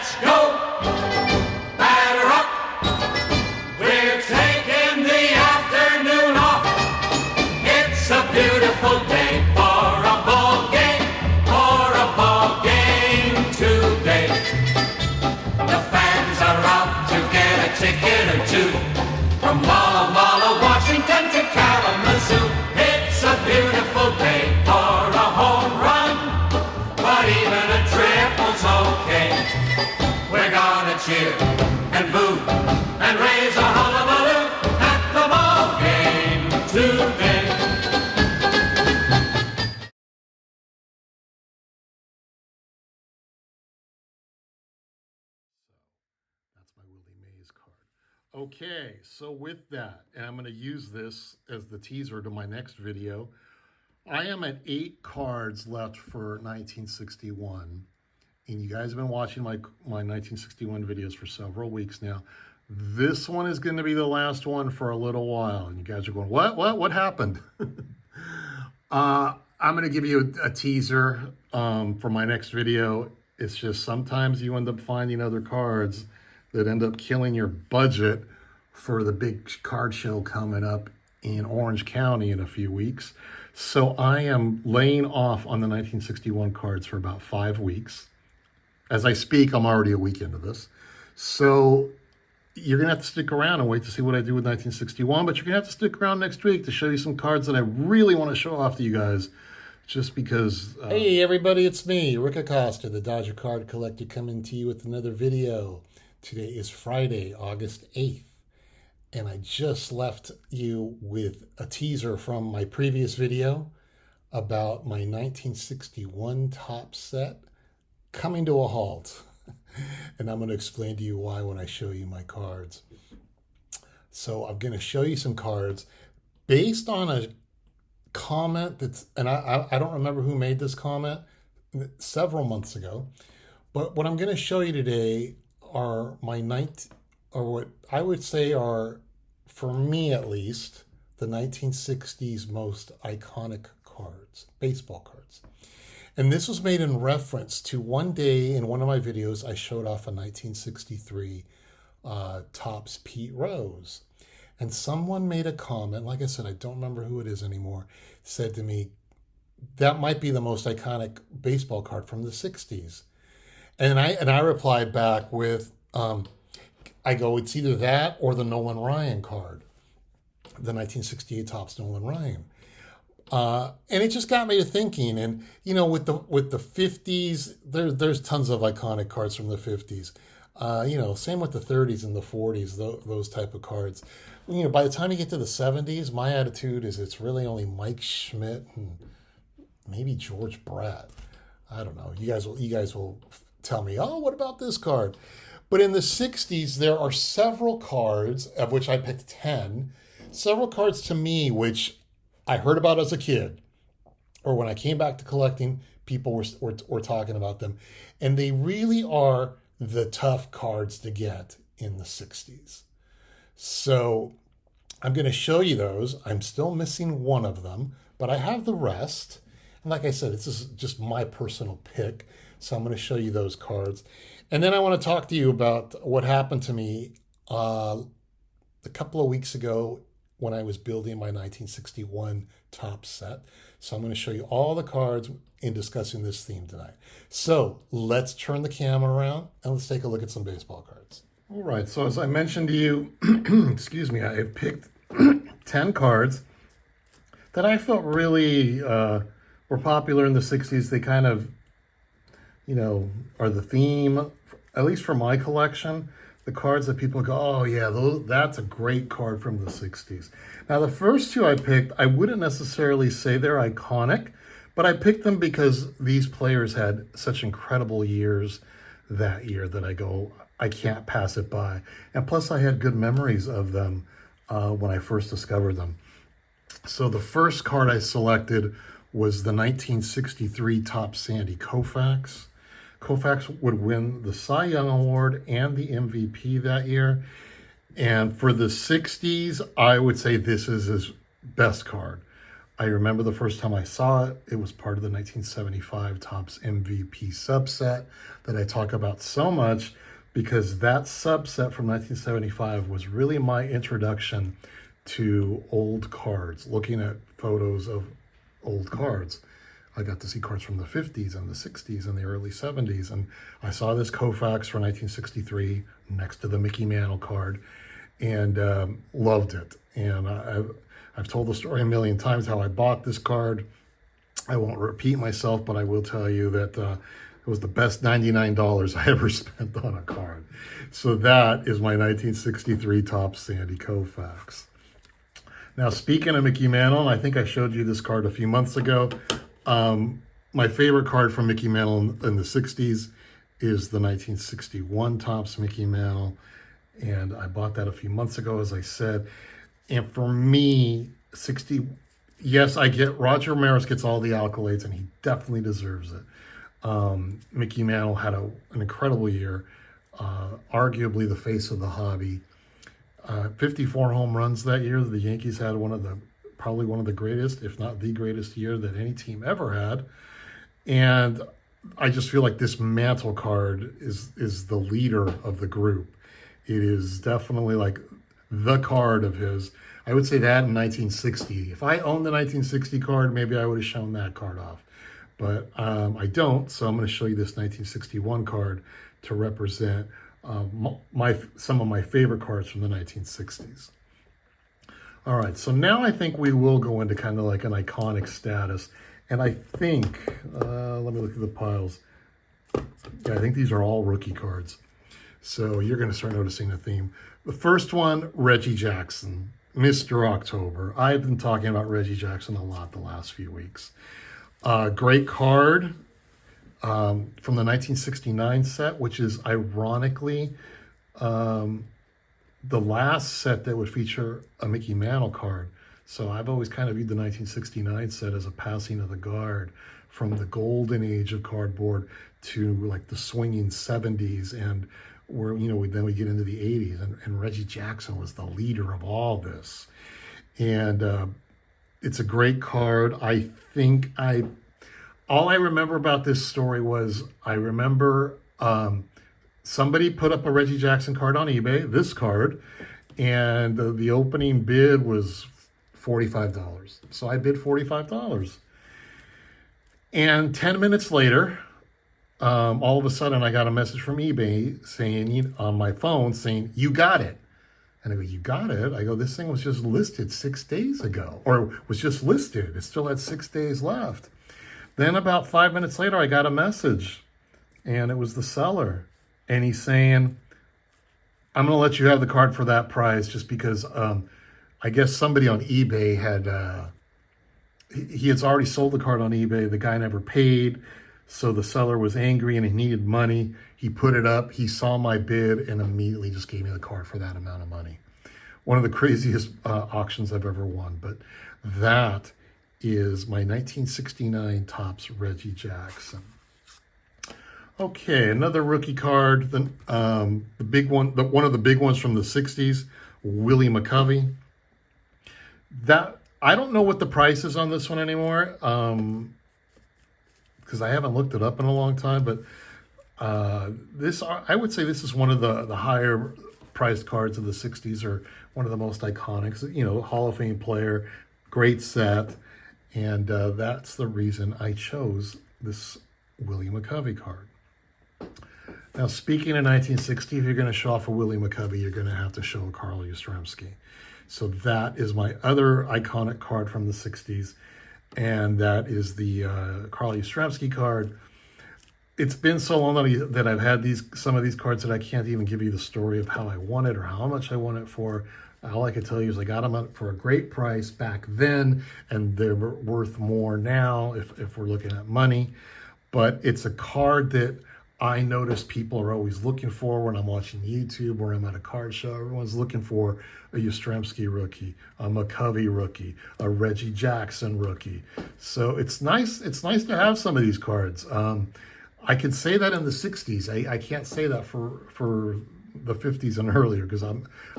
Let's go! Batter up! We're taking the afternoon off. It's a beautiful day for a ball game, today. The fans are out to get a ticket or two. From Walla Walla, Washington to Kalamazoo. It's a beautiful day for a home run, but even a triple's okay. We're gonna cheer and boo and raise a hullabaloo at the ball game today. That's my Willie Mays card. Okay, so with that, and I'm going to use this as the teaser to my next video. I am at 8 cards left for 1961. And you guys have been watching my 1961 videos for several weeks now. This one is going to be the last one for a little while. And you guys are going, what happened? I'm going to give you a teaser for my next video. It's just sometimes you end up finding other cards that end up killing your budget for the big card show coming up in Orange County in a few weeks. So I am laying off on the 1961 cards for about 5 weeks. As I speak, I'm already a week into this. So you're going to have to stick around and wait to see what I do with 1961, but you're going to have to stick around next week to show you some cards that I really want to show off to you guys, just because... Hey, everybody, it's me, Rick Acosta, the Dodger Card Collector, coming to you with another video. Today is Friday, August 8th, and I just left you with a teaser from my previous video about my 1961 top set coming to a halt. And I'm going to explain to you why when I show you my cards. So I'm going to show you some cards based on a comment that's, and I don't remember who made this comment several months ago, but what I'm going to show you today are what I would say are, for me at least, the 1960s most iconic cards, baseball cards. And this was made in reference to one day in one of my videos, I showed off a 1963 Topps Pete Rose. And someone made a comment, like I said, I don't remember who it is anymore, said to me, that might be the most iconic baseball card from the 60s. And I replied back with, I go, it's either that or the Nolan Ryan card, the 1968 Topps Nolan Ryan. And it just got me to thinking, and you know, with the 50s, there's tons of iconic cards from the 50s. You know, same with the 30s and the 40s, those type of cards. You know, by the time you get to the 70s, my attitude is it's really only Mike Schmidt and maybe George Brett. I don't know. You guys will tell me, oh, what about this card? But in the 60s, there are several cards, of which I picked 10, several cards to me which I heard about as a kid, or when I came back to collecting, people were talking about them. And they really are the tough cards to get in the 60s. So I'm going to show you those. I'm still missing one of them, but I have the rest. And like I said, this is just my personal pick. So I'm going to show you those cards. And then I want to talk to you about what happened to me a couple of weeks ago when I was building my 1961 Topps set. So I'm going to show you all the cards in discussing this theme tonight. So let's turn the camera around and let's take a look at some baseball cards. All right, so as I mentioned to you, excuse me, I have picked 10 cards that I felt really were popular in the 60s. They kind of, you know, are the theme, at least for my collection. The cards that people go, oh yeah, that's a great card from the 60s. Now the first two I picked, I wouldn't necessarily say they're iconic, but I picked them because these players had such incredible years that year that I go, I can't pass it by. And plus I had good memories of them when I first discovered them. So the first card I selected was the 1963 Topps Sandy Koufax. Koufax would win the Cy Young Award and the MVP that year. And for the 60s, I would say this is his best card. I remember the first time I saw it, it was part of the 1975 Topps MVP subset that I talk about so much, because that subset from 1975 was really my introduction to old cards, looking at photos of old cards. I got to see cards from the 50s and the 60s and the early 70s, and I saw this Koufax for 1963 next to the Mickey Mantle card, and loved it. And I've told the story a million times how I bought this card. I won't repeat myself, but I will tell you that it was the best $99 I ever spent on a card. So that is my 1963 Topps Sandy Koufax. Now, speaking of Mickey Mantle, I think I showed you this card a few months ago. My favorite card from Mickey Mantle in the 60s is the 1961 Topps Mickey Mantle. And I bought that a few months ago, as I said. And for me, yes, I get Roger Maris gets all the accolades, and he definitely deserves it. Mickey Mantle had an incredible year, arguably the face of the hobby. 54 home runs that year. The Yankees had probably one of the greatest, if not the greatest year that any team ever had. And I just feel like this Mantle card is the leader of the group. It is definitely like the card of his. I would say that in 1960. If I owned the 1960 card, maybe I would have shown that card off. But I don't, so I'm going to show you this 1961 card to represent some of my favorite cards from the 1960s. All right, so now I think we will go into kind of like an iconic status. And I think, let me look at the piles. Yeah, I think these are all rookie cards. So you're going to start noticing a theme. The first one, Reggie Jackson, Mr. October. I've been talking about Reggie Jackson a lot the last few weeks. Great card from the 1969 set, which is ironically the last set that would feature a Mickey Mantle card. So I've always kind of viewed the 1969 set as a passing of the guard from the golden age of cardboard to like the swinging 70s, and where, then we get into the 80s, and Reggie Jackson was the leader of all this. And it's a great card. I think all I remember about this story was I remember somebody put up a Reggie Jackson card on eBay, this card, and the opening bid was $45. So I bid $45. And 10 minutes later, all of a sudden I got a message from eBay saying, on my phone, saying, "You got it." And I go, "You got it?" I go, "This thing was just listed 6 days ago, or was just listed. It still had 6 days left." Then about 5 minutes later, I got a message, and it was the seller. And he's saying, "I'm going to let you have the card for that price just because I guess somebody on eBay he had already sold the card on eBay. The guy never paid. So the seller was angry and he needed money. He put it up. He saw my bid and immediately just gave me the card for that amount of money." One of the craziest auctions I've ever won. But that is my 1969 Topps Reggie Jackson. Okay, another rookie card. The big one, one of the big ones from the 60s, Willie McCovey. That, I don't know what the price is on this one anymore, because I haven't looked it up in a long time, but I would say this is one of the higher priced cards of the 60s, or one of the most iconic, Hall of Fame player, great set. And that's the reason I chose this Willie McCovey card. Now, speaking of 1960, if you're going to show off a Willie McCovey, you're going to have to show a Carl Yastrzemski. So that is my other iconic card from the 60s, and that is the Carl Yastrzemski card. It's been so long that I've had some of these cards that I can't even give you the story of how I won it or how much I won it for. All I can tell you is I got them for a great price back then, and they're worth more now if we're looking at money. But it's a card that I notice people are always looking for when I'm watching YouTube or I'm at a card show. Everyone's looking for a Yastrzemski rookie, a McCovey rookie, a Reggie Jackson rookie. So it's nice. It's nice to have some of these cards. I can say that in the 60s. I can't say that for the 50s and earlier, because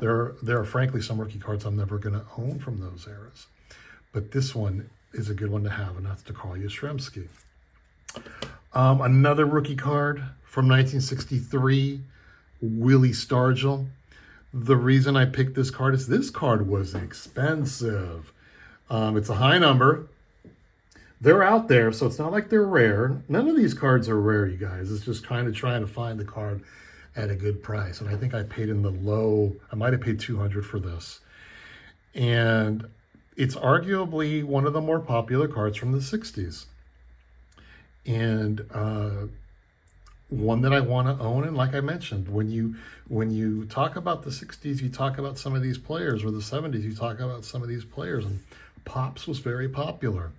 there are frankly some rookie cards I'm never going to own from those eras. But this one is a good one to have, and that's to Carl Yastrzemski. Another rookie card from 1963, Willie Stargell. The reason I picked this card is this card was expensive. It's a high number. They're out there, so it's not like they're rare. None of these cards are rare, you guys. It's just kind of trying to find the card at a good price. And I think I paid in the low, I might have paid $200 for this. And it's arguably one of the more popular cards from the 60s. And one that I want to own. And like I mentioned, when you talk about the 60s, you talk about some of these players, or the 70s, you talk about some of these players. And Pops was very popular.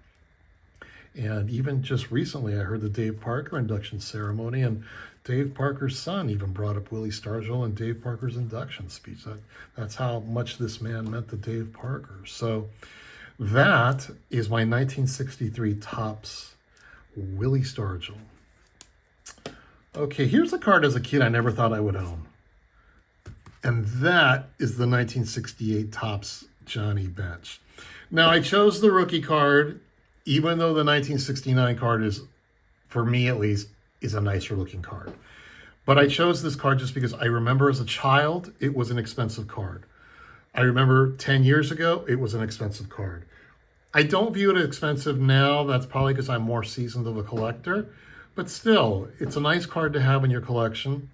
And even just recently, I heard the Dave Parker induction ceremony, and Dave Parker's son even brought up Willie Stargell in Dave Parker's induction speech. That's how much this man meant to Dave Parker. So that is my 1963 Topps Willie Stargell. Okay, here's a card as a kid I never thought I would own. And that is the 1968 Topps Johnny Bench. Now, I chose the rookie card, even though the 1969 card is, for me at least, is a nicer looking card. But I chose this card just because I remember as a child, it was an expensive card. I remember 10 years ago, it was an expensive card. I don't view it as expensive now. That's probably because I'm more seasoned of a collector. But still, it's a nice card to have in your collection.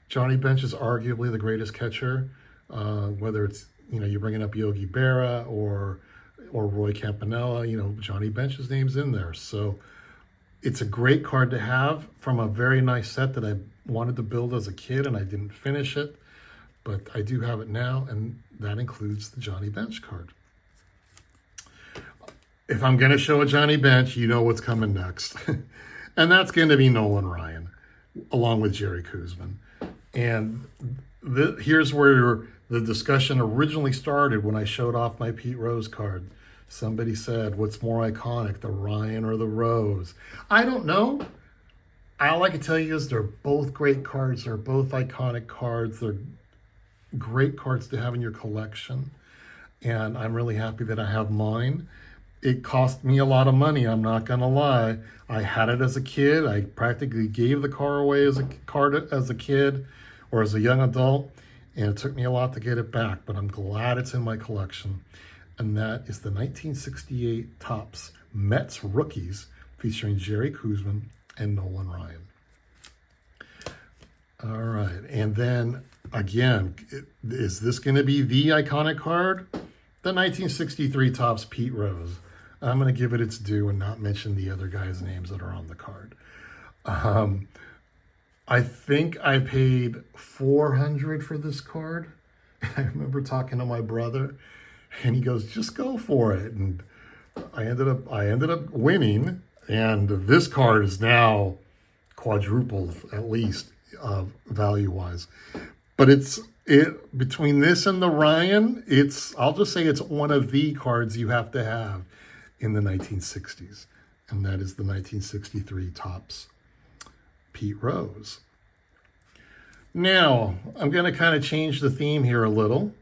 Johnny Bench is arguably the greatest catcher, whether it's, you're bringing up Yogi Berra or Roy Campanella, Johnny Bench's name's in there. So it's a great card to have from a very nice set that I wanted to build as a kid, and I didn't finish it, but I do have it now, and that includes the Johnny Bench card. If I'm going to show a Johnny Bench, you know what's coming next. And that's going to be Nolan Ryan, along with Jerry Koosman. And here's where the discussion originally started when I showed off my Pete Rose card. Somebody said, what's more iconic, the Ryan or the Rose? I don't know. All I can tell you is they're both great cards. They're both iconic cards. They're great cards to have in your collection. And I'm really happy that I have mine. It cost me a lot of money, I'm not going to lie. I had it as a kid. I practically gave the car away as a kid or as a young adult. And it took me a lot to get it back, but I'm glad it's in my collection. And that is the 1968 Topps Mets Rookies featuring Jerry Koosman and Nolan Ryan. All right, and then again, is this going to be the iconic card? The 1963 Topps Pete Rose. I'm going to give it its due and not mention the other guys' names that are on the card. I think I paid $400 for this card. I remember talking to my brother, and he goes, "Just go for it." And I ended up winning, and this card is now quadrupled at least value-wise. But between this and the Ryan, I'll just say it's one of the cards you have to have in the 1960s, and that is the 1963 Topps Pete Rose. Now, I'm going to kind of change the theme here a little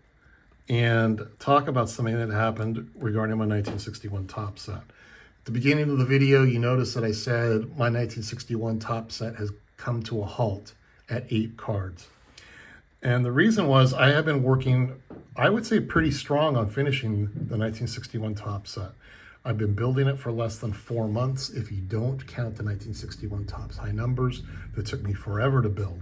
and talk about something that happened regarding my 1961 Topps set. At the beginning of the video, you notice that I said my 1961 Topps set has come to a halt at 8 cards. And the reason was I have been working, I would say, pretty strong on finishing the 1961 Topps set. I've been building it for less than 4 months, if you don't count the 1961 Topps high numbers that took me forever to build.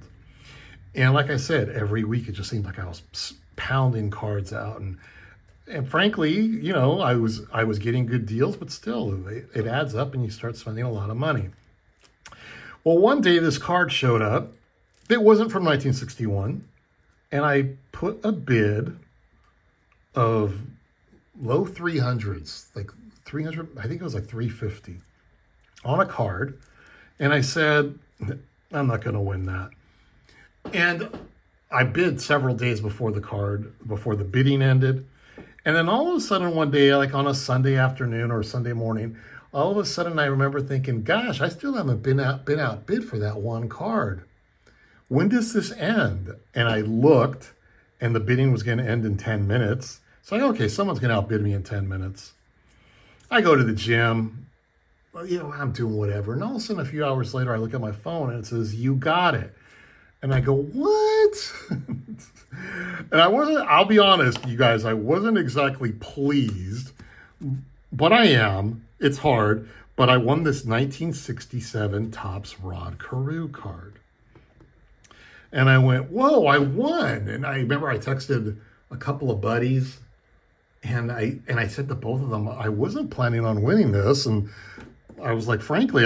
And like I said, every week it just seemed like I was pounding cards out. And frankly, I was getting good deals, but still, it adds up and you start spending a lot of money. Well, one day this card showed up. It wasn't from 1961. And I put a bid of low 300s, like 300, I think it was like 350 on a card. And I said, I'm not going to win that. And I bid several days before the bidding ended. And then all of a sudden one day, like on a Sunday afternoon or Sunday morning, all of a sudden I remember thinking, gosh, I still haven't been outbid for that one card. When does this end? And I looked, and the bidding was going to end in 10 minutes. So okay, someone's going to outbid me in 10 minutes. I go to the gym, I'm doing whatever. And all of a sudden, a few hours later, I look at my phone and it says, "You got it." And I go, "What?" And I'll be honest, you guys, I wasn't exactly pleased, but I am. It's hard. But I won this 1967 Topps Rod Carew card. And I went, "Whoa, I won." And I remember I texted a couple of buddies and I said to both of them, I wasn't planning on winning this. And I was like, frankly,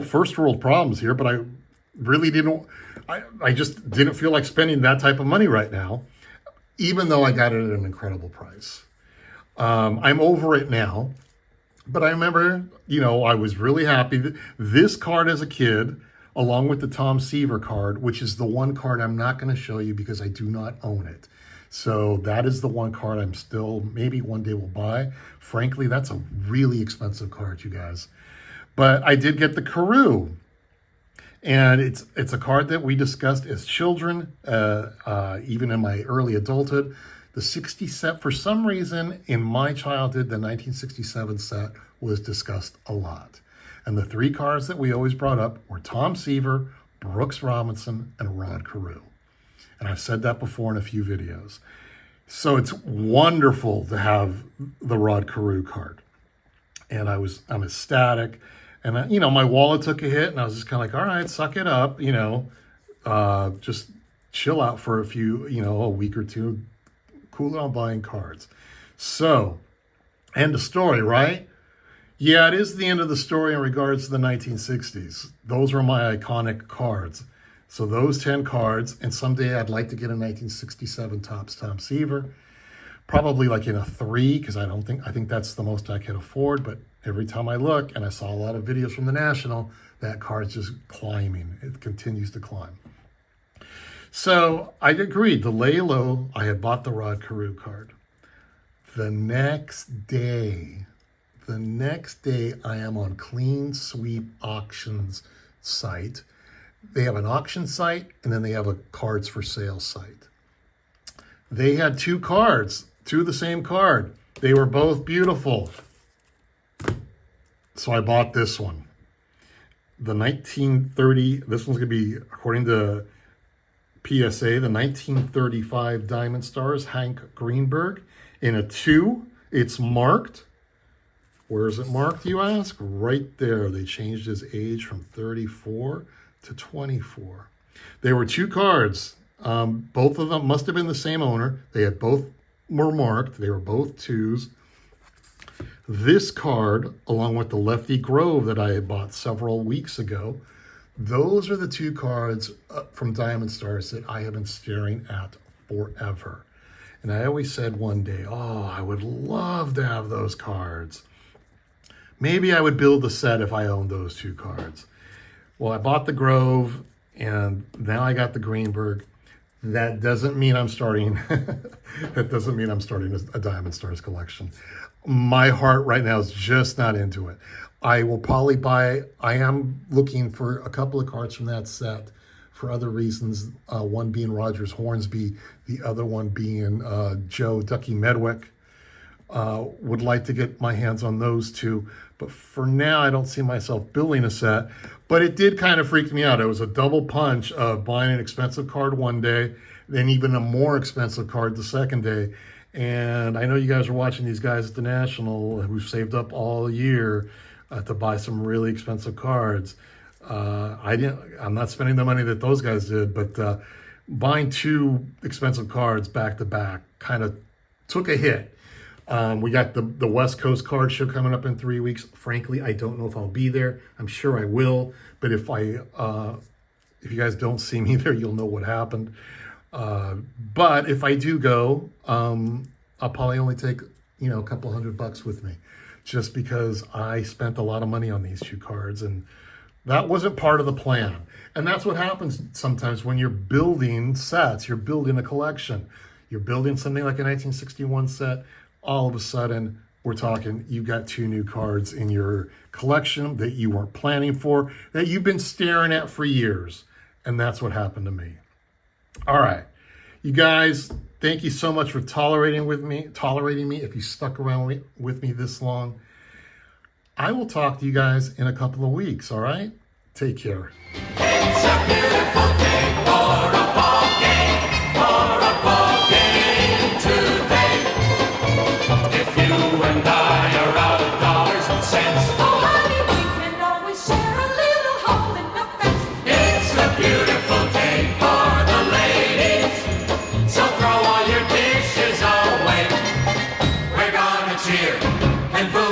first world problems here, but I really didn't, I just didn't feel like spending that type of money right now, even though I got it at an incredible price. I'm over it now, but I remember, I was really happy that this card as a kid, along with the Tom Seaver card, which is the one card I'm not going to show you because I do not own it. So that is the one card I'm still, maybe one day will buy. Frankly, that's a really expensive card, you guys. But I did get the Carew. And it's a card that we discussed as children, even in my early adulthood. The 67, for some reason, in my childhood, the 1967 set was discussed a lot. And the three cards that we always brought up were Tom Seaver, Brooks Robinson, and Rod Carew. And I've said that before in a few videos. So it's wonderful to have the Rod Carew card. And I'm ecstatic. And, my wallet took a hit, and I was just kind of like, all right, suck it up, just chill out for a week or two, cool on buying cards. So, end of story, right? Yeah, it is the end of the story in regards to the 1960s. Those were my iconic cards. So those 10 cards, and someday I'd like to get a 1967 Topps Tom Seaver, probably like in a 3, because I think that's the most I can afford, but every time I look, and I saw a lot of videos from the National, that card's just climbing. It continues to climb. So I agreed. To lay low, I had bought the Rod Carew card. The next day, I am on Clean Sweep Auctions site. They have an auction site, and then they have a cards for sale site. They had two cards, two of the same card. They were both beautiful. So I bought this one. The 1930, this one's going to be, according to PSA, the 1935 Diamond Stars, Hank Greenberg, in a 2. It's marked. Where is it marked, you ask? Right there. They changed his age from 34 to 24. There were two cards. Both of them must have been the same owner. They had both were marked. They were both 2s. This card, along with the Lefty Grove that I had bought several weeks ago, those are the two cards from Diamond Stars that I have been staring at forever. And I always said one day, I would love to have those cards. Maybe I would build a set if I owned those two cards. Well, I bought the Grove, and now I got the Greenberg. That doesn't mean I'm starting. That doesn't mean I'm starting a Diamond Stars collection. My heart right now is just not into it. I will probably buy. I am looking for a couple of cards from that set for other reasons. One being Rogers Hornsby, the other one being Joe Ducky Medwick. Would like to get my hands on those two, but for now I don't see myself building a set. But it did kind of freak me out. It was a double punch of buying an expensive card one day, then even a more expensive card the second day. And I know you guys are watching these guys at the National who've saved up all year to buy some really expensive cards. I'm not spending the money that those guys did, but buying two expensive cards back to back kind of took a hit. We got the West Coast Card Show coming up in 3 weeks. Frankly, I don't know if I'll be there. I'm sure I will, but if you guys don't see me there, you'll know what happened. But if I do go, I'll probably only take a couple $100 with me, just because I spent a lot of money on these two cards, and that wasn't part of the plan. And that's what happens sometimes when you're building sets. You're building a collection. You're building something like a 1961 set. All of a sudden, we're talking, you got two new cards in your collection that you weren't planning for, that you've been staring at for years. And that's what happened to me. All right, you guys, Thank you so much for tolerating me if you stuck around with me this long. I will talk to you guys in a couple of weeks, all right? Take care. It's a beautiful day for a ball game, today. If you and I are out of dollars and cents, Oh, honey, we can always share a little hole in the fence. it's a beautiful day for the ladies. So throw all your dishes away. We're gonna cheer and boo